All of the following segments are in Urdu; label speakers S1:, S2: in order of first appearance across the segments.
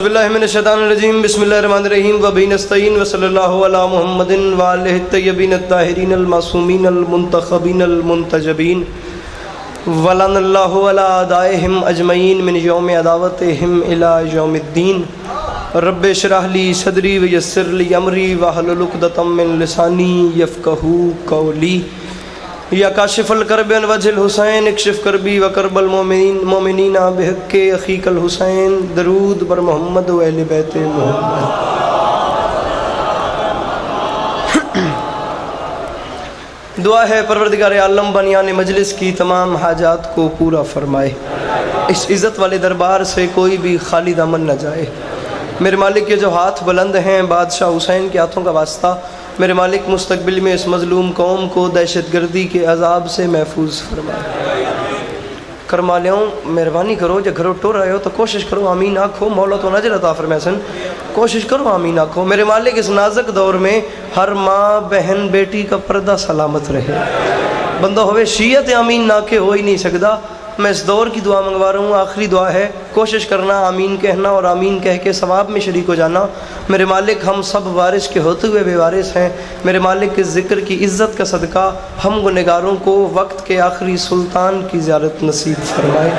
S1: باللہ من الشیطان الرجیم بسم اللہ الرحمن الرحیم و بین نستعین و صلی اللہ علی محمد و آلہ الطیبین الطاہرین المعصومین المنتخبین المنتجبین ولعن اللہ علی اعدائہم اجمعین من یوم عداوتہم الی یوم الدین رب اشرح لی صدری ویسر لی امری واحلل عقدۃ من لسانی یفقہوا قولی یا کاشف الکرب عن وجہ الحسین اکشف کربی و کرب المومنین بحق اخیک الحسین درود بر محمد و اہل بیت محمد۔ دعا ہے پروردگار عالم بنیان مجلس کی تمام حاجات کو پورا فرمائے، اس عزت والے دربار سے کوئی بھی خالی دامن نہ جائے۔ میرے مالک کے جو ہاتھ بلند ہیں بادشاہ حسین کے ہاتھوں کا واسطہ، میرے مالک مستقبل میں اس مظلوم قوم کو دہشت گردی کے عذاب سے محفوظ فرمائے۔ کرما لیوں مہربانی کرو، جب گھروں ٹور رہے ہو تو کوشش کرو آمین آکھو، مولا تو نجر عطا فرمائے سن، کوشش کرو آمین آکھو۔ میرے مالک اس نازک دور میں ہر ماں بہن بیٹی کا پردہ سلامت رہے، بندہ ہوئے شیعت آمین نہ کے ہو ہی نہیں سکتا۔ میں اس دور کی دعا منگوا رہا ہوں، آخری دعا ہے، کوشش کرنا آمین کہنا اور آمین کہہ کے ثواب میں شریک ہو جانا۔ میرے مالک ہم سب وارث کے ہوتے ہوئے بے وارث ہیں، میرے مالک کے ذکر کی عزت کا صدقہ ہم گنہگاروں کو وقت کے آخری سلطان کی زیارت نصیب فرمائے۔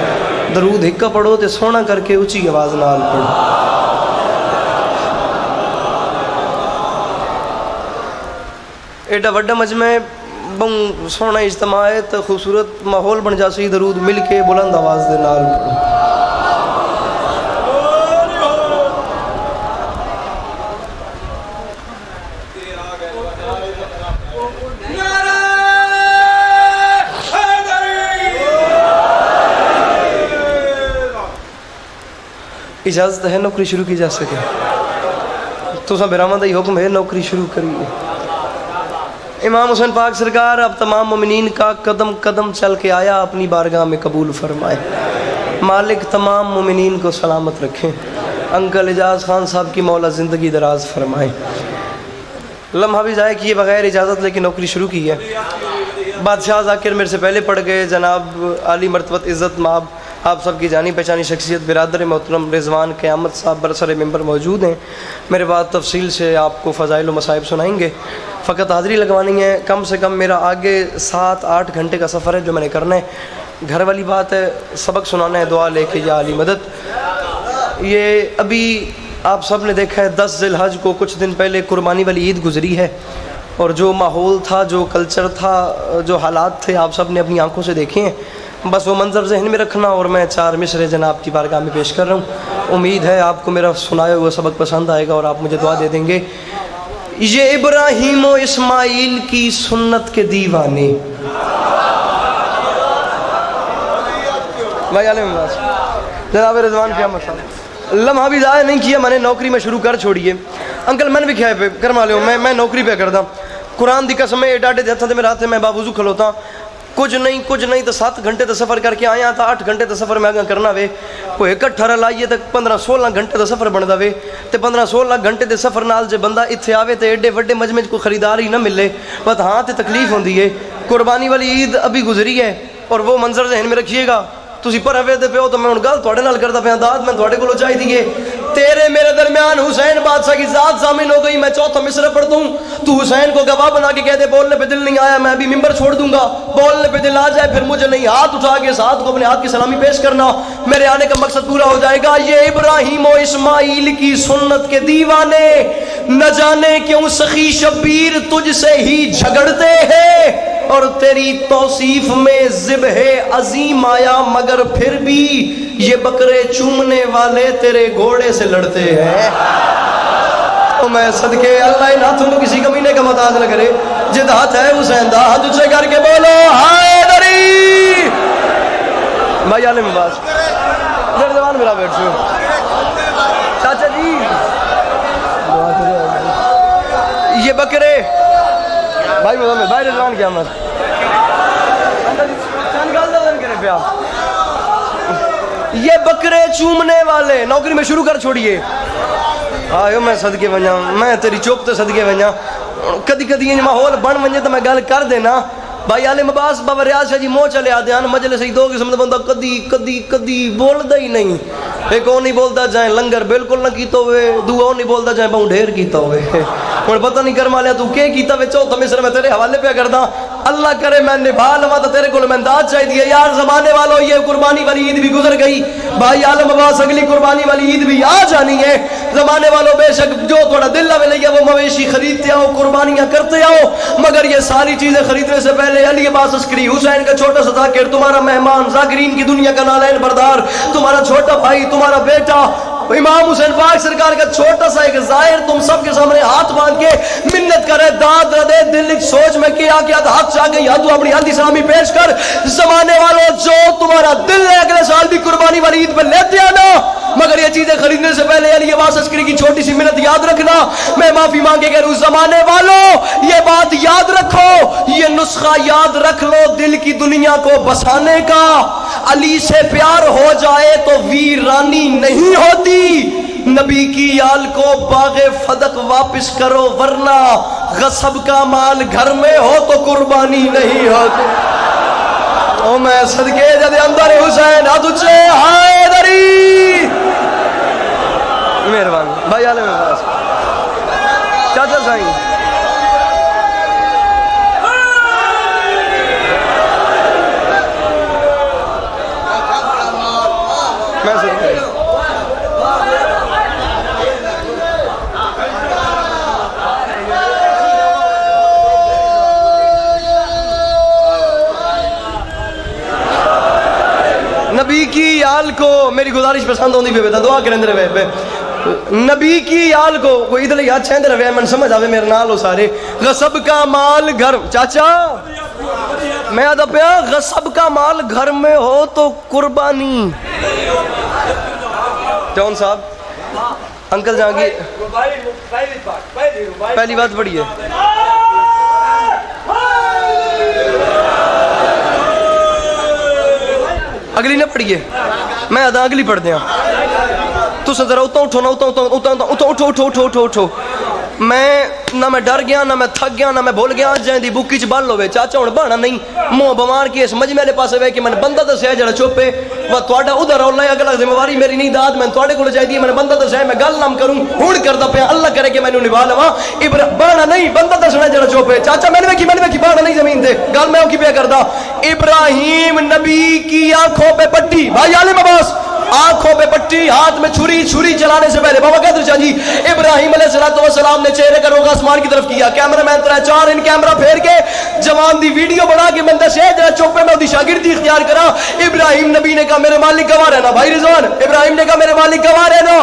S1: درود ہکا پڑھو تے سونا کر کے اونچی آواز نال پڑھو۔ ایڈا وڈا مجمع بہت سونا اجتماع ہے تو خوبصورت ماحول بن جاسی، درود مل کے بلند آواز دے نال پڑھو۔ اجازت ہے نوکری شروع کی جا سکے تو سب برآمد ہی حکم ہے نوکری شروع کریے۔ امام حسین پاک سرکار اب تمام مومنین کا قدم قدم چل کے آیا، اپنی بارگاہ میں قبول فرمائے۔ مالک تمام مومنین کو سلامت رکھیں، انکل اجاز خان صاحب کی مولا زندگی دراز فرمائے۔ لمحہ بھی ضائع کیے بغیر اجازت لے کے نوکری شروع کی ہے۔ بادشاہ ذاکر میرے سے پہلے پڑھ گئے، جناب عالی مرتبت عزت مآب آپ سب کی جانی پہچانی شخصیت برادر محترم رضوان قیامت صاحب برسر ممبر موجود ہیں، میرے بعد تفصیل سے آپ کو فضائل و مصائب سنائیں گے۔ فقط حاضری لگوانی ہے، کم سے کم میرا آگے 7-8 گھنٹے کا سفر ہے جو میں نے کرنا ہے۔ گھر والی بات ہے، سبق سنانا ہے، دعا لے کے یا علی مدد۔ یہ ابھی آپ سب نے دیکھا ہے 10 ذی الحج کو کچھ دن پہلے قربانی والی عید گزری ہے، اور جو ماحول تھا، جو کلچر تھا، جو حالات تھے آپ سب نے اپنی آنکھوں سے دیکھے ہیں۔ بس وہ منظر ذہن میں رکھنا، اور میں 4 مصرے جناب کی بارگاہ میں پیش کر رہا ہوں۔ امید ہے آپ کو میرا سنایا ہوا سبق پسند آئے گا اور آپ مجھے دعا دے دیں گے۔ یہ ابراہیم و اسماعیل کی سنت کے دیوانے، جناب رضوان قیامت صاحب لمحہ بھی ضائع نہیں کیا، میں نے نوکری میں شروع کر چھوڑیے۔ انکل میں نے بھی کیا پہ کرما لوں، میں نوکری پہ کردا قرآن دی قسم ہے، ڈاڈے دے ہتھاں تے میرے ہاتھ میں باوضو کھلوتا، کچھ نہیں تو 7 گھنٹے تے سفر کر کے آیا تھا، 8 گھنٹے تے سفر میں آگا کرنا وے، کوئی 18 لائیے تک 15-16 گھنٹے تے سفر بندا وے، تے 15-16 گھنٹے تے سفر نال جے بندہ اتھے آوے تے ایڈے وڈے مجمع کوئی خریدار ہی نہ ملے، بس ہاں تے تکلیف ہوندی ہے۔ قربانی والی عید ابھی گزری ہے، اور وہ منظر ذہن میں رکھیے گا۔ تسی پر ہوئے دے پیو تو میں ان گل تھوڑے نال کردا پیا، داد میں تھوڑے کولوں چاہی دیے۔ تیرے میرے درمیان حسین بادشاہ کی ذات شامل ہو گئی، میں چوتھا مصرع پڑھ دوں، تو حسین کو گواہ بنا کے کہہ دے بولنے پہ دل نہیں آیا، میں بھی ممبر چھوڑ دوں گا، بولنے پہ دل آ جائے پھر مجھے نہیں، ہاتھ اٹھا کے اس ہاتھ کو اپنے ہاتھ کی سلامی پیش کرنا، میرے آنے کا مقصد پورا ہو جائے گا۔ یہ ابراہیم و اسماعیل کی سنت کے دیوانے، نہ جانے کیوں سخی شبیر تجھ سے ہی جھگڑتے ہیں، اور تیری توصیف میں ذبح عظیم آیا، مگر پھر بھی یہ بکرے چومنے والے تیرے گھوڑے سے لڑتے ہیں۔ تو میں صدقے اللہ ان ہاتھوں کو کسی کمینے کا محتاج نہ کرے، جد ہاتھ ہے حسین دا ہاتھ اچھے کر کے بولو حیدری۔ بھائی عالم باز میرے زبان میرا بیٹھ سو چاچا جی، یہ بکرے بھائی محمد بھائی رضوان قیامت یہ بکرے چومنے والے نوکری میں شروع کر چھوڑیے۔ آئیو میں صدقے ونجا، میں تیری چوپ تے صدقے ونجا، کدی کدی یہ ماحول بن ونجے تو میں گل کر دینا، بھائی عالم عباس بابا ریاض شاہ جی موہ چلے آدھے ہیں مجلس ہی دو قسم دا بندہ کدی کدی کدی بولدا ہی نہیں. ایک وہ نہیں بولتا جائیں لنگر بالکل نہ کیتا ہوئے, دو نہیں بولتا جائیں بہوں ڈھیر کیتا ہوئے. اور پتہ نہیں کرما لیا تو کیا کیتا ہوئے چوتھا مصر میں تیرے حوالے پہ کردا. اللہ کرے میں نبھا لوا تو تیرے کو میں داد چاہی دیا یار. زمانے والوں یہ قربانی والی عید بھی گزر گئی بھائی عالم عباس, اگلی قربانی والی عید بھی آ جانی ہے. زمانے والوں بے شک جو تھوڑا دل لے لیا وہ مویشی خریدتے آؤ, قربانیاں کرتے آؤ, مگر یہ ساری چیزیں خریدنے سے پہلے علی عباس عسکری, حسین کا چھوٹا سا ذاکر, تمہارا مہمان, ذاکرین کی دنیا کا نالین بردار, تمہارا چھوٹا بھائی, تمہارا بیٹا امام حسین پاک سرکار کا چھوٹا سا ایک ظاہر تم سب کے سامنے ہاتھ باندھ کے منت کرے, داد دے, دل سوچ میں کیا کیا ہاتھ چاہ گئی, ہاتھ اپنی ہاتھ اسلامی پیش کر. زمانے والوں جو تمہارا دل ہے اگلے سال بھی قربانی والی عید پہ لیتے آنا, مگر یہ چیزیں خریدنے سے پہلے علی عباس عسکری کی چھوٹی سی منت یاد رکھنا. میں معافی مانگے کہہ رہا ہوں زمانے والوں یہ بات یاد رکھو, یہ نسخہ یاد رکھ لو دل کی دنیا کو بسانے کا. علی سے پیار ہو جائے تو ویرانی نہیں ہوتی. نبی کی آل کو باغ فدق واپس کرو ورنہ غصب کا مال گھر میں ہو تو قربانی نہیں ہوتی. او میں صدقے جد اندر حسین ادچے ہائے دری. مہربانی بھائی عالم عباس چاچا سائیں میں صدقے نبی کی آل کو میری گزارش پسند ہوندی پہ دعا کریں دے پہ نبی کی آل کو کوئی ادھر یاد چھین دے رہے من سمجھ آوے میرے نال ہو سارے. غصب کا مال گھر چاچا میں آدھا پیا غصب کا مال گھر میں ہو تو قربانی. جون صاحب انکل جہاں کی پہلی بات بڑی ہے, اگلی نہ پڑھیے میں آدھا اگلی پڑھ دیا. تو سن ذرا اتنا اٹھو نا, اٹھو اٹھو اٹھو اٹھو اٹھو. میں نہ میں ڈر گیا نہ میں تھک گیا نہ میں بھول گیا. جائیں دی بکی چ بن لوے چاچا ہوں بہنا نہیں منہ بمار کی اس مجمع والے پاسے وے کہ میں بندہ دسیا جڑا چوپے وہ تہاڈا ادھر رولا ہے. اگلا ذمہ داری میری نہیں داد میں تہاڈے کول چاہیے میں بندہ دسیا میں گل نہ کروں ہن کردا پیا. اللہ کرے کہ مینوں نبھا لواں. بہنا نہیں بندہ دسنا جڑا چوپے چاچا میں نے کی بہنا نہیں زمین تے گل میں کی پیا کردا. ابراہیم نبی کی آنکھوں پہ پٹی بھائی عالم عباس آنکھوں پہ پٹی ہاتھ میں چھری چلانے سے پہلے بابا قادر شاہ جی ابراہیم علیہ السلام نے چہرے کا رخ آسمان کی طرف کیا. کیمرہ مین طرح چار ان کیمرہ پھیر کے جوان دی ویڈیو بنا کے بندہ سے جڑا چوپے میں دی شاگردی اختیار کرا. ابراہیم نبی نے کہا میرے مالک گواہ رہنا. بھائی رضوان ابراہیم نے کہا میرے مالک گواہ رہنا,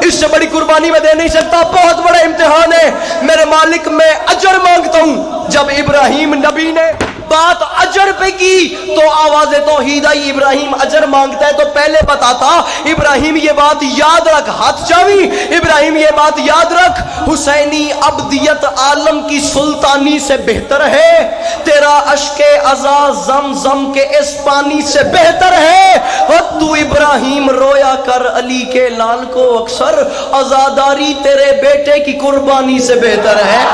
S1: اس سے بڑی قربانی میں دے نہیں سکتا, بہت بڑا امتحان ہے میرے مالک, میں اجر مانگتا ہوں. جب ابراہیم نبی نے بات اجر پہ کی تو آواز توحید آئی. ابراہیم اجر مانگتا ہے تو پہلے بتاتا ابراہیم یہ بات یاد رکھ, ہاتھ چاوی ابراہیم یہ بات یاد رکھ, حسینی ابدیت عالم کی سلطانی سے بہتر ہے, تیرا اشک عزا زمزم کے اس پانی سے بہتر ہے. اور تو ابراہیم رویا کر علی کے لال کو اکثر, عزاداری تیرے بیٹے کی قربانی سے بہتر ہے.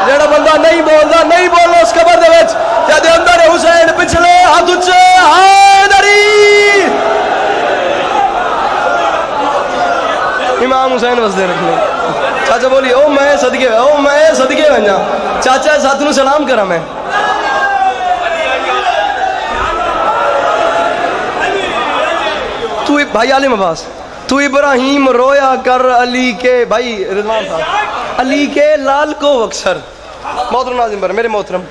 S1: جڑا بندہ نہیں بولنا اس قبر دے وچ جدے اندر حسین پچھلے ہاتھ اچے حیدری امام حسین وسدے رکھنے. چاچا بولی او میں صدقے ونجا چاچا ساتھ نو سلام کرا. میں تو بھائی عالم عباس تو ابراہیم رویا کر علی کے بھائی رضوان صاحب علی کے لال کو اکثر. محترم ناظرین پر میرے محترم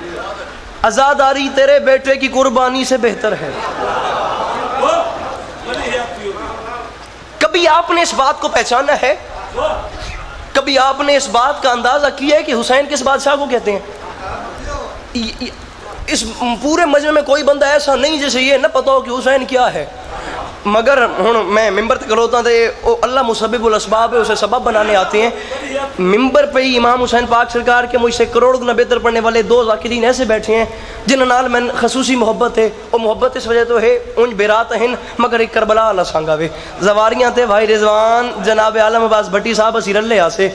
S1: عزاداری تیرے بیٹے کی قربانی سے بہتر ہے. کبھی آپ نے اس بات کو پہچانا ہے, کبھی آپ نے اس بات کا اندازہ کیا ہے کہ حسین کس بادشاہ کو کہتے ہیں؟ اس پورے مجمع میں کوئی بندہ ایسا نہیں جسے یہ نہ پتا ہو کہ حسین کیا ہے. مگر ہوں میں ممبر تک کھلوتا تے اللہ مسبب الاسباب ہے, اسے سبب بنانے آتے ہیں. ممبر پہ ہی امام حسین پاک سرکار کے مجھ سے کروڑ گنا بہتر پڑھنے والے دو ذاکرین ایسے بیٹھے ہیں جنہوں نال میں خصوصی محبت ہے. اور محبت اس وجہ تو ہے انج بیرات ہیں مگر ایک کربلا اللہ سانگا وے زواریاں تے بھائی رضوان جناب عالم عباس بھٹی صاحب اسی رلے آسے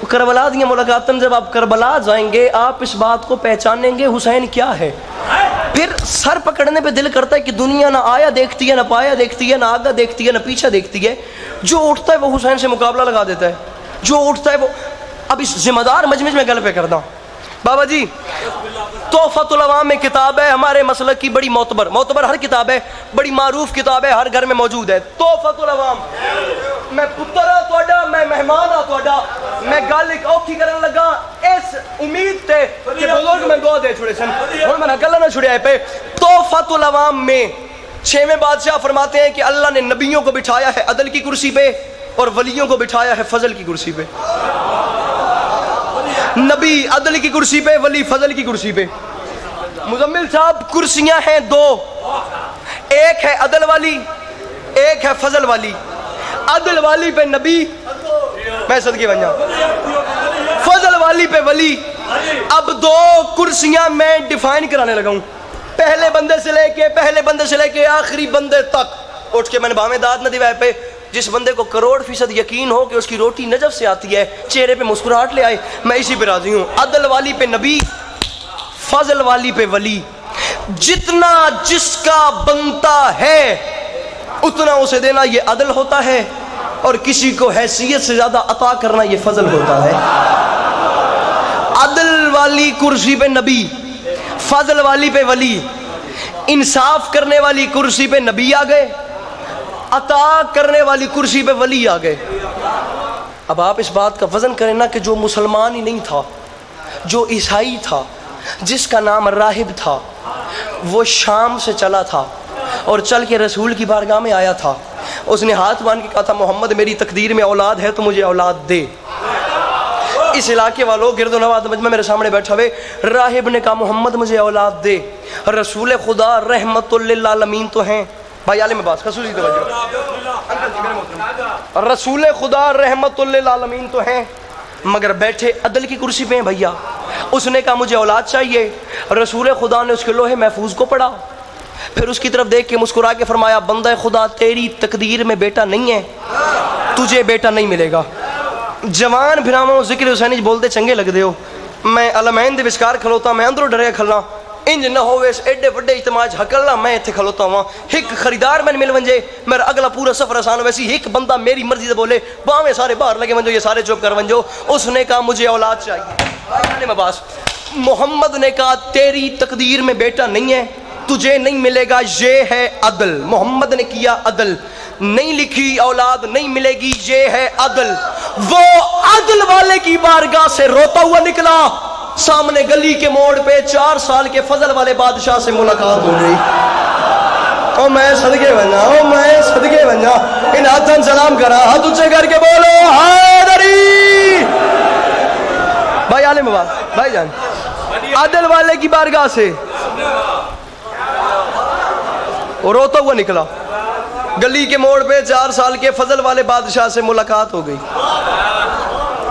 S1: کربلا دیا ملاقاتن جب آپ کربلا جائیں گے آپ اس بات کو پہچانیں گے حسین کیا ہے. پھر سر پکڑنے پہ دل کرتا ہے کہ دنیا نہ آیا دیکھتی ہے نہ پایا دیکھتی ہے نہ آگا دیکھتی ہے نہ پیچھا دیکھتی ہے. جو اٹھتا ہے وہ حسین سے مقابلہ لگا دیتا ہے. جو اٹھتا ہے وہ اب اس ذمہ دار مجمع میں گل پہ کرتا ہوں. بابا جی تحفۃ العوام میں کتاب ہے ہمارے مسلک کی بڑی معتبر ہر کتاب ہے, بڑی معروف کتاب ہے, ہر گھر میں موجود ہے. تحفۃ العوام. میں پتر ہاں تہاڈا, میں مہمان ہاں تہاڈا, میں گل ایک اوکھی کرن لگا اس امید تے کہ بزرگ میں گو دے چھڑے سن, ہن میں گل نہ چھڑیا پہ. تحفۃ العوام میں 6ویں بادشاہ فرماتے ہیں کہ اللہ نے نبیوں کو بٹھایا ہے عدل کی کرسی پہ اور ولیوں کو بٹھایا ہے فضل کی کرسی پہ. نبی عدل کی کرسی پہ, ولی فضل کی کرسی پہ. مزمل صاحب کرسیاں ہیں دو, ایک ہے عدل والی ایک ہے فضل والی. عدل والی پہ نبی, میں صدقے بن جاؤں, فضل والی پہ ولی. اب دو کرسیاں میں ڈیفائن کرانے لگا ہوں, پہلے بندے سے لے کے آخری بندے تک. اٹھ کے میں نے باویں داد نہ دیوائے پہ جس بندے کو 100% یقین ہو کہ اس کی روٹی نجف سے آتی ہے, چہرے پہ مسکراہٹ لے آئے, میں اسی پہ راضی ہوں. عدل والی پہ نبی, فضل والی پہ ولی. جتنا جس کا بنتا ہے اتنا اسے دینا یہ عدل ہوتا ہے, اور کسی کو حیثیت سے زیادہ عطا کرنا یہ فضل ہوتا ہے. عدل والی کرسی پہ نبی, فضل والی پہ ولی. انصاف کرنے والی کرسی پہ نبی آ گئے, عطا کرنے والی کرسی پہ ولی آ گئے. اب آپ اس بات کا وزن کریں نا کہ جو مسلمان ہی نہیں تھا, جو عیسائی تھا, جس کا نام راہب تھا, وہ شام سے چلا تھا اور چل کے رسول کی بارگاہ میں آیا تھا. اس نے ہاتھ باندھ کے کہا تھا محمد میری تقدیر میں اولاد ہے تو مجھے اولاد دے. اس علاقے والوں گرد و نواز مجمع میرے سامنے بیٹھا ہوئے, راہب نے کہا محمد مجھے اولاد دے. رسول خدا رحمت للعالمین تو ہیں, بھائی عالم عباس خصوصی توجہ, رسول خدا رحمت للعالمین تو ہیں مگر بیٹھے عدل کی کرسی پہ ہیں بھیا. اس نے کہا مجھے اولاد چاہیے. رسول خدا نے اس کے لوہے محفوظ کو پڑھا, پھر اس کی طرف دیکھ کے مسکرا کے فرمایا بندہ خدا تیری تقدیر میں بیٹا نہیں ہے, تجھے بیٹا نہیں ملے گا. جوان بھراواں ذکر حسینی بولتے چنگے لگ دے ہو, میں علمین دے وچکار کھلوتا, میں اندروں ڈریا کھلنا انج نہ ہوئے ایڈے وڈے اجتماع ہکلنا میں اتنے کھلوتا ہوا. ایک خریدار میں مل ونجے میرا اگلا پورا سفر آسان. ویسی ایک بندہ میری مرضی سے بولے باویں سارے باہر لگے ونجو, یہ سارے چپ کر ونجو. اس نے کہا مجھے اولاد چاہیے. عباس محمد نے کہا تیری تقدیر میں بیٹا نہیں ہے, تجھے نہیں ملے گا, یہ ہے عدل. محمد نے کیا عدل, نہیں لکھی اولاد نہیں ملے گی, یہ ہے عدل. وہ عدل والے کی بارگاہ سے روتا ہوا نکلا, سامنے گلی کے موڑ پہ 4 سال کے فضل والے بادشاہ سے ملاقات ہو گئی. او میں صدقے بنجا, او میں صدقے بنجا, ان ہاتھن سلام کرا, ہاتھ اونچے کر کے بولو حیدری. بھائی عالم بابا, بھائی جان, عدل والے کی بارگاہ سے وہ روتا ہوا نکلا, گلی کے موڑ پہ 4 سال کے فضل والے بادشاہ سے ملاقات ہو گئی.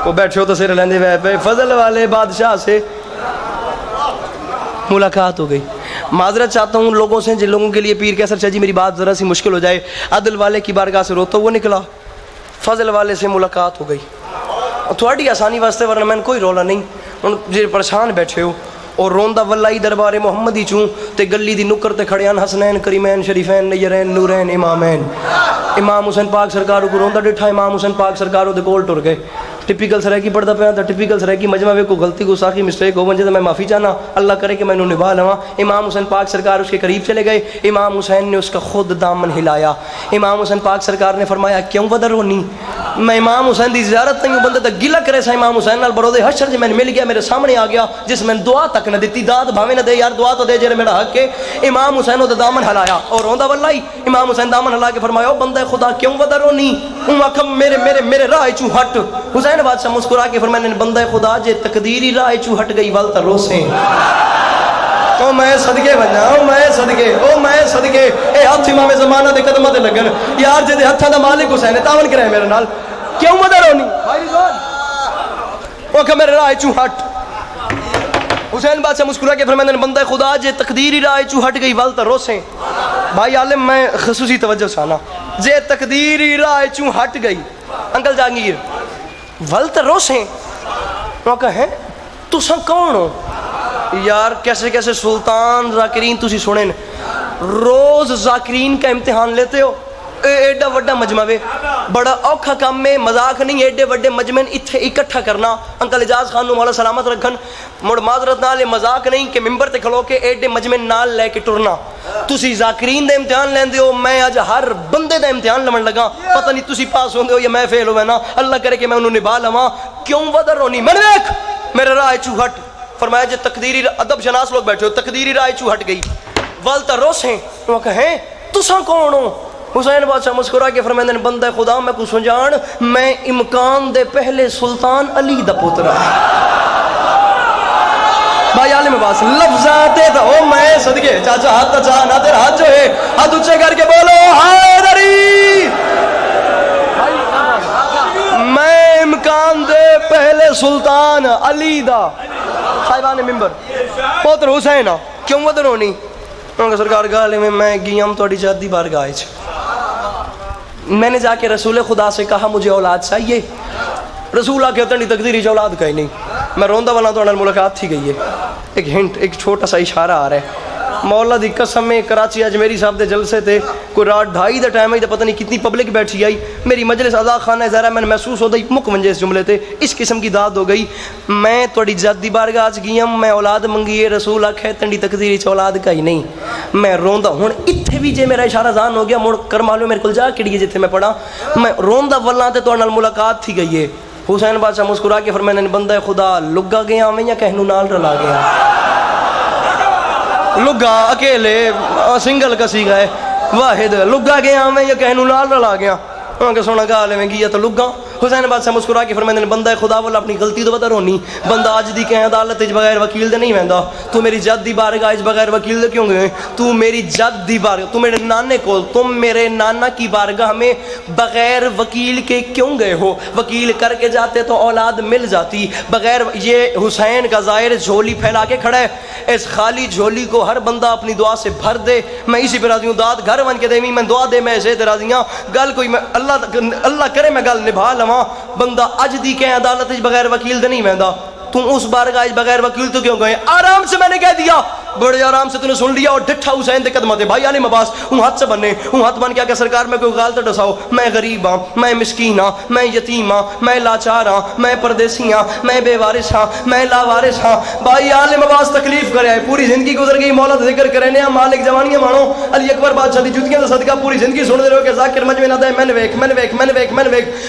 S1: وہ بیٹھے ہو تو سر لیندے پہ فضل والے بادشاہ سے ملاقات ہو گئی. معذرت چاہتا ہوں ان لوگوں سے جن لوگوں کے لیے پیر کیسر چاہ جی میری بات ذرا سی مشکل ہو جائے. عدل والے کی بارگاہ سے روتا ہوا نکلا, فضل والے سے ملاقات ہو گئی. تھوڑی آسانی واسطے ورنہ میں کوئی رولا نہیں, جی پریشان بیٹھے ہو اور روندا ولائی دربار محمدی چوں تے گلی دی نکر تے کھڑے ان حسنین کریمین شریفین نیرین نورین امامین. امام حسین پاک سرکار کو روندا ڈٹھا, امام حسین پاک سرکار دے کول ٹر گئے. ٹپیکل سرائکی پڑھتا پیا تھا, ٹپیکل سرائکی مجمع میں کوئی غلطی گستاخی مسٹیک ہو ونجے تو میں معافی چاہنا, اللہ کرے کہ میں انہوں نبھا لواں. امام حسین پاک سرکار اس کے قریب چلے گئے, امام حسین نے اس کا خود دامن ہلایا. امام حسین پاک سرکار نے فرمایا کیوں بدر ہونی, میں امام حسین دی زیارت نہیں ہوں, بندے تک گلہ کرے سا امام حسین نال برودے حشر جی میں مل گیا, میرے سامنے آ گیا, جس میں دعا تک نہ دیتی, داد بھاوے نہ دے یار, دعا تو دے جے میرا حق ہے. امام حسین دا دامن ہلایا اور روندا ولائی. امام حسین دامن ہلا کے فرمایا بندہ خدا کیوں بدر ہونی, میرے میرے میرے راہ چوں ہٹ. حسین بادشاہ مسکرا کے فرمایا بندہ خدا جے تقدیری راہ چوں ہٹ گئی ول تے روسیں. او میں صدقے بنجا, او میں صدقے, او میں صدقے, اے ہاتھ امام زمانہ دے قدماں تے لگن یار, جے دے ہتھاں دا مالک حسین ہے تعاون کرے میرے نال, کیوں بدر ہونی بھائی رضوان, او کہ میرے راہ چوں ہٹ. حسین بادشاہ مسکرا کے فرمایا بندہ خدا جے تقدیری راہ چوں ہٹ گئی ول تے روسیں. بھائی عالم میں خصوصی توجہ سانا, جے تقدیری راہ چوں ہٹ گئی انکل جہانگیر ول تے روسیں, وہ کہے تساں کون ہو یار؟ کیسے کیسے سلطان ذاکرین تسی سنے روز ذاکرین کا امتحان لیتے ہو؟ ایڈا وڈا مجمع وے، بڑا اوکھا کام میں، مذاق نہیں، ایڈے وڈے مجمع اتھے اکٹھا کرنا۔ انکل اجاز خان نو مولا سلامت رکھن، مڑ معذرت نال مذاق نہیں کہ ممبر تے کھلو کے ایڈے مجمع نال لے کے ٹرنا۔ تسی ذاکرین دے امتحان لیندے ہو، میں اج ہر بندے دا امتحان لمن لگا، پتہ نہیں تسی پاس ہوندے ہو یا میں فیل ہوئے نا، اللہ کرے کہ میں انہوں نبھا لواں۔ کیوں ودر رونی؟ میں دیکھ میرے راہ چو ہٹ، فرمایا جے تقدیری ادب شناس لوگ بیٹھے ہو، تقدیری راہ چو ہٹ گئی، والتا روسیں وہ کہیں تساں کون ہو؟ حسین بادشاہ مسکرا کے فرمائے بندہ خدا میں کو سنجان، میں امکان دے پہلے سلطان علی دا پوترا بھائی عالم عباس لفظاتے تھا او میں صدقے چاچا ہاتھ تا نہ تیرا ہاتھ جو ہے ہاتھ اونچے کر کے بولو حیدری، میں امکان دے پہلے سلطان علی دا صاحبان ممبر پوتر حسین کیوں ودر ہونی؟ سرکار گالے میں گیا ہم توڑی جادی بارگاہ ہے، میں نے جا کے رسول خدا سے کہا مجھے اولاد چاہیے، رسول آ کے اتنی تقدیری جو اولاد کہیں نہیں، میں روندہ والا تو انہوں ملاقات تھی گئی ہے۔ ایک ہنٹ، ایک چھوٹا سا اشارہ آ رہا ہے، مولا دی قسم میں کراچی اجمیری صاحب دے جلسے تھے، کوئی رات 2:30 دا ٹائم ہے، پتہ نہیں کتنی پبلک بیٹھی آئی، میری مجلس اعضاء خانہ زہرا میں نے محسوس ہوتا ہی مک منجے اس جملے تھے، اس قسم کی داد ہو گئی، میں توڑی جادی بارگاہ آج گئی ہم، میں اولاد منگیے، رسول آکھے تنڈی تقدیری چ اولاد کا ہی نہیں، میں روندہ ہوں اتھے بھی جے میرا اشارہ زان ہو گیا، مڑ کر معلوم میرے کل جا کڑی جتھے میں پڑھا، میں روندہ واللہ تے تو انال ملاقات تھی گئی ہے۔ حسین بادشاہ مسکرا کے فرمائے بندہ خدا لگا گیا میں یا کہنو نال رلا گیا؟ لگا اکیلے سنگل کسی گئے واحد، لگا گیا میں یا کہنو نال رلا گیا؟ کہ سونا گالے میں گیا تو لگا۔ حسین بادشاہ مسکرا کے فرمائے بندہ خدا والا اپنی غلطی تو بدر ہونی، بندہ آج دی کہیں عدالت بغیر وکیل دے نہیں ویندا، تو میری جد دی بارگاہ بغیر وکیل دے کیوں گئے؟ تو میری جد دی بارگاہ، تو میرے نانے کو، تم میرے نانا کی بارگاہ میں بغیر وکیل کے کیوں گئے ہو؟ وکیل کر کے جاتے تو اولاد مل جاتی، بغیر یہ حسین کا ظاہر جھولی پھیلا کے کھڑا ہے، اس خالی جھولی کو ہر بندہ اپنی دعا سے بھر دے، میں اسی پہ راضی ہوں، داد گھر ون کے دے میں دعا دے میں اسے راضی ہوں، گل کوئی میں اللہ کرے میں گل نبھا لواں، بندہ اج دی کہ عدالت بغیر وکیل دے نہیں ویندا، تم اس بارگاہ بغیر وکیل تو کیوں گئے؟ آرام سے میں نے کہہ دیا، بڑے آرام سے تو نے سن لیا، اور ڈٹھا حسین دے قدمہ دے بھائی عالم عباس ہوں ہاتھ سے بننے، ہوں ہاتھ بن کیا کہ سرکار میں کوئی غالت ڈساؤ، میں غریب ہاں، میں مسکین ہاں، میں یتیم ہاں، میں لاچار ہاں، میں پردیسی ہاں، میں بے وارث ہاں، میں لاوارث ہاں، بھائی عالم عباس تکلیف کرے آئے، پوری زندگی گزر گئی، مولا ذکر کرنے ہیں، مالک جوانیاں مانو، علی اکبر بادشاہ دی جوتیاں دا صدقہ پوری زندگی سن دے رہے ہو کہ ذاکر مجمع نہ دے،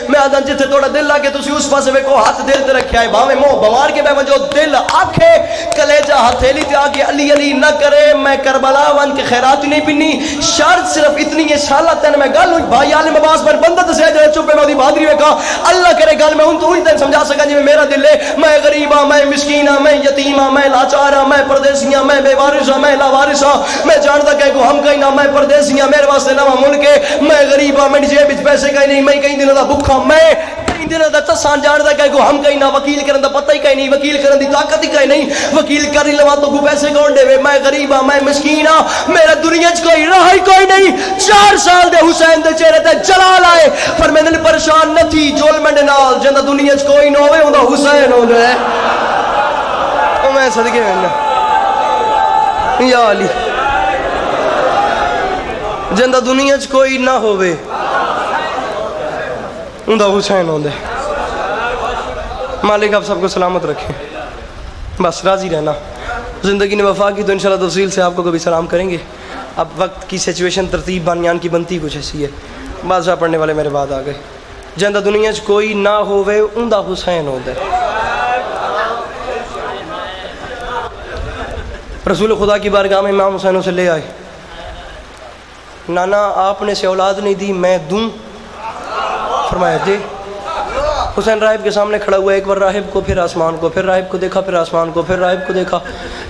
S1: میں آدھا جتھے توڑا دل لاگے تسی اس پاسے ویکو ہاتھ دل تے رکھیا ہے، باویں موہ بوار کے بے جو دل آکھے کلیجہ ہتھیلی تے آگے علی علی نہ کرے، میں کربلا ون کے خیرات نہیں پنی، شرط صرف اتنی ہے شاءاللہ تین میں گل ہوئی بھائی عالم عباس پر بندہ تسے جائے چپے میں دی بہادری ویکا، اللہ کرے گل میں ان تو ان تین سمجھا سکا جی میرا دل ہے، میں غریب ہاں، میں مسکین ہاں، میں یتیم ہاں، میں لاچار ہاں، میں پردیسی ہاں، میں بے وارث ہاں، میں لاوارث ہاں، میں جانتا کہ کو ہم کہیں نہ، میں پردیسی ہاں، میرے واسطے نواں ملک ہے، میں غریب ہاں، میری جیب وچ پیسے کہیں نہیں، میں کہیں دنوں دا بھوکا، میں دنوں دا تسان جانتا کہ کو ہم کہیں نہ، وکیل کرن دا پتہ ہی کہیں نہیں، وکیل کرن دی طاقت ہی کہیں نہیں، وکیل کر ہی لوا تو کو پیسے کون دے، میں غریب ہاں، میں مسکین ہاں، میرا دنیا چ کوئی راہ ہی کوئی نہیں۔ 4 سال دے حسین دے چہرے تے جلال آئے، پر میں نے پریشان نہ تھی جولمنٹ نال، جندا دنیا چ کوئی نہ ہوے اوندا حسین ہوندا ہے، او میں صدقے وینا یا علی، جندا دنیا چ کوئی نہ ہوے اوندا حسین ہوندا ہے۔ مالک آپ سب کو سلامت رکھیں، بس راضی رہنا، زندگی نے وفا کی تو انشاءاللہ تفصیل سے آپ کو کبھی سلام کریں گے، اب وقت کی سچویشن ترتیب بانیان کی بنتی کچھ ایسی ہے، بادشاہ پڑھنے والے میرے بعد آ گئے، جندہ دنیا چ کوئی نہ ہووے اوندا حسین ہوندا ہے۔ رسول خدا کی بارگاہ میں امام حسین سے لے آئے، نانا آپ نے سے اولاد نہیں دی، میں دوں، فرمایا دے۔ حسین راہب کے سامنے کھڑا ہوا، ایک بار راہب کو، پھر آسمان کو، پھر راہب کو دیکھا، پھر آسمان کو، پھر راہب کو دیکھا،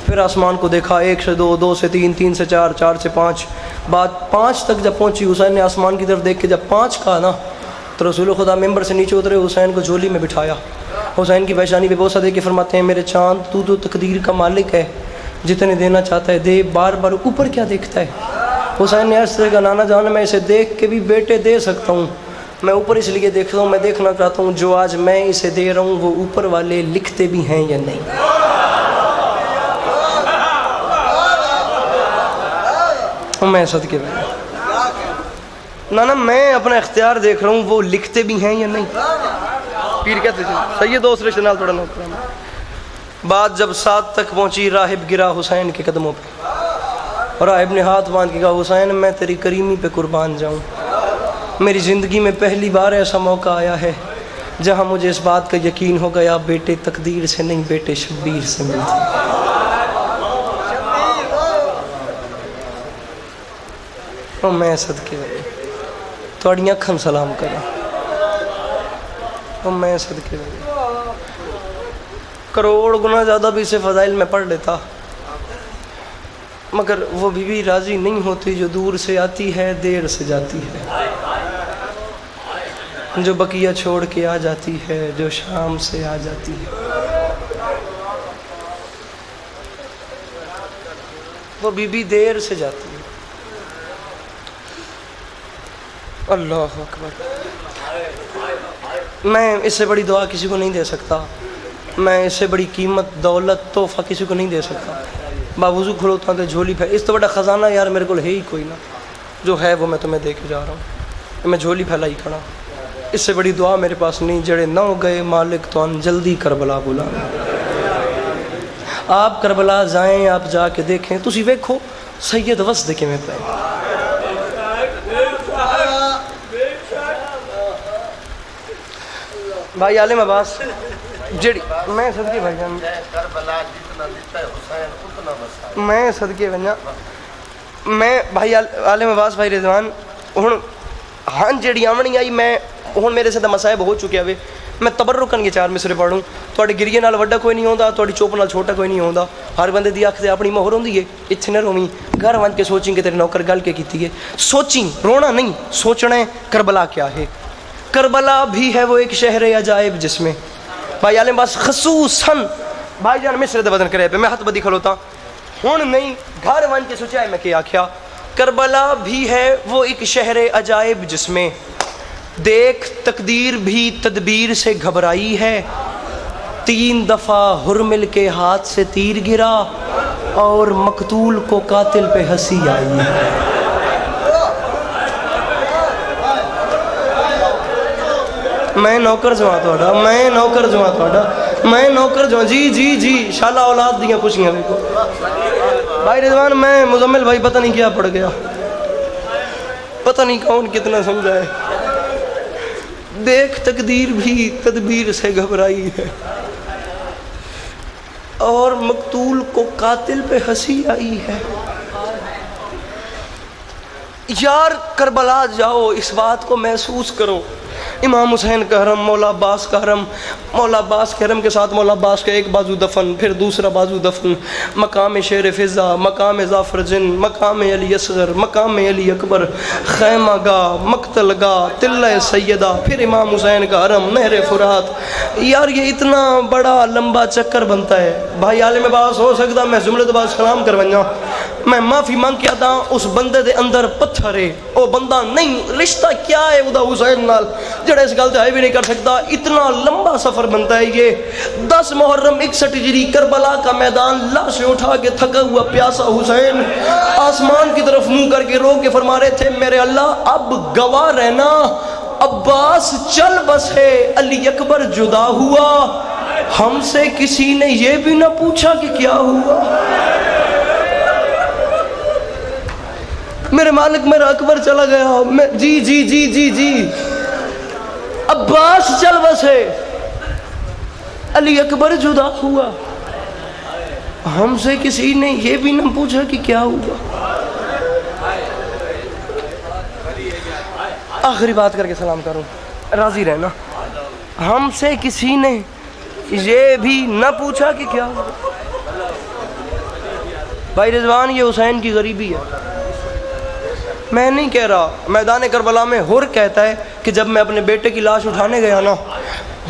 S1: پھر آسمان کو دیکھا، 1 سے 2، 2 سے 3، 3 سے 4، 4 سے 5، بات 5 تک جب پہنچی، حسین نے آسمان کی طرف دیکھ کے جب 5 کہا نا تو رسول خدا ممبر سے نیچے اترے، حسین کو جھولی میں بٹھایا، حسین کی پیشانی پہ بوسہ دے کے فرماتے ہیں میرے چاند تو تقدیر کا مالک ہے، جتنے دینا چاہتا ہے دے، بار بار اوپر کیا دیکھتا ہے؟ حسین نے عرض کہا نانا جان میں اسے دیکھ کے بھی بیٹے دے سکتا ہوں، میں اوپر اس لیے دیکھ رہا ہوں، میں دیکھنا چاہتا ہوں جو آج میں اسے دے رہا ہوں وہ اوپر والے لکھتے بھی ہیں یا نہیں۔ میں صدقے میں نانا میں اپنا اختیار دیکھ رہا ہوں وہ لکھتے بھی ہیں یا نہیں۔ پیر کہتے تھے سید دوسرے شنال تھوڑا نوٹ کرنا۔ بات جب ساتھ تک پہنچی راہب گرا حسین کے قدموں پہ، راہب نے ہاتھ باندھ کے کہا حسین میں تیری کریمی پہ قربان جاؤں۔ میری زندگی میں پہلی بار ایسا موقع آیا ہے جہاں مجھے اس بات کا یقین ہو گیا بیٹے تقدیر سے نہیں بیٹے شبیر سے ملتے۔ اور میں صدقے میں تھوڑی اکھاں سلام کرا، اور میں صدقے میں کروڑ گنا زیادہ بھی اسے فضائل میں پڑھ لیتا، مگر وہ بی بی راضی نہیں ہوتی جو دور سے آتی ہے دیر سے جاتی ہے، جو بقیہ چھوڑ کے آ جاتی ہے جو شام سے آ جاتی ہے۔ وہ بی بی دیر سے جاتی ہے۔ اللہ اکبر، میں اس سے بڑی دعا کسی کو نہیں دے سکتا، میں اس سے بڑی قیمت دولت تحفہ کسی کو نہیں دے سکتا۔ باوضو کھلوتا تو جھولی پھیلا، اس تو بڑا خزانہ یار میرے کو ہے ہی کوئی نہ، جو ہے وہ میں تمہیں دے کے جا رہا ہوں، میں جھولی پھیلائی کھڑا۔ اس سے بڑی دعا میرے پاس نہیں، جڑے نہ گئے مالک تو ان جلدی کربلا بلا۔ آپ کربلا جائیں، آپ جا کے دیکھیں، تسی ویکھو سید وسد کے میں پہ بھائی عالم عباس جڑی میں صدقے بھائی جان میں صدقے بھائی میں بھائی عالم عباس بھائی رضوان ہن ہاں جڑی آمنی آئی میں ہن میرے سے مصائب ہو چکے ہوئے، میں تبرکن کے 4 مصرے پڑھوں، تواڈے گریے نال وڈا کوئی نہیں ہوندا، تواڈی چوپ نال چھوٹا کوئی نہیں ہوندا، ہر بندے دی اکھ تے اپنی مہر ہوندی ہے۔ اتھے نہ رویں، گھر ون کے سوچیں کہ تیرے نوکر گل کے کیتی ہے، سوچیں، رونا نہیں، سوچنا ہے کربلا کیا ہے۔ کربلا بھی ہے وہ ایک شہر عجائب جس میں بھائی عالم بس خصوصاً بھائی جان مصر دے بدن کرے پہ میں ہاتھ بدی کھلوتا ہوں نہیں، گھر ون کے سوچا ہے میں کیا آکھیا۔ کربلا بھی ہے وہ ایک شہر عجائب جس میں دیکھ تقدیر بھی تدبیر سے گھبرائی ہے، 3 دفعہ حرمل کے ہاتھ سے تیر گرا اور مقتول کو قاتل پہ ہنسی آئی ہے۔ میں نوکر جواں تھوڑا، میں نوکر جواں تھوڑا، میں نوکر جواں جی جی جی شالا اولاد دیاں خوشیاں دیکھو بھائی رضوان۔ میں مزمل بھائی پتہ نہیں کیا پڑ گیا، پتہ نہیں کون کتنا سمجھائے۔ دیکھ تقدیر بھی تدبیر سے گھبرائی ہے اور مقتول کو قاتل پہ ہنسی آئی ہے۔ یار کربلا جاؤ، اس بات کو محسوس کرو، امام حسین کا حرم، مولا عباس کا حرم، مولا عباس کے حرم کے ساتھ مولا عباس کا ایک بازو دفن، پھر دوسرا بازو دفن، مقام شیر فضا، مقام ظافر جن، مقام علی اصغر، مقام علی اکبر، خیمہ گاہ، مقتل گاہ، تلہ سیدہ، پھر امام حسین کا حرم، نہر فرات۔ یار یہ اتنا بڑا لمبا چکر بنتا ہے۔ بھائی عالم عباس ہو سکتا میں جملے تو بعد سلام کروانا، میں معافی مانگ کے آتا اس بندے دے اندر پتھر ہے، او بندہ نہیں، رشتہ کیا ہے ادا حسین نال جڑا اس گل تے بھی نہیں کر سکتا۔ اتنا لمبا سفر بنتا ہے یہ۔ 10 محرم 61 ہجری کربلا کا میدان، لاشیں اٹھا کے تھکا ہوا پیاسا حسین آسمان کی طرف منہ کر کے رو کے فرما رہے تھے میرے اللہ اب گواہ رہنا، عباس چل بسے، علی اکبر جدا ہوا، ہم سے کسی نے یہ بھی نہ پوچھا کہ کیا ہوا۔ میرے مالک میرا اکبر چلا گیا، میں جی جی جی جی جی عباس چل بسے، علی اکبر جدا ہوا، ہم سے کسی نے یہ بھی نہ پوچھا کہ کیا ہوا۔ آخری بات کر کے سلام کروں، راضی رہنا، ہم سے کسی نے یہ بھی نہ پوچھا کہ کیا ہوا۔ بھائی رضوان یہ حسین کی غریبی ہے، میں نہیں کہہ رہا، میدان کربلا میں حر کہتا ہے کہ جب میں اپنے بیٹے کی لاش اٹھانے گیا نا،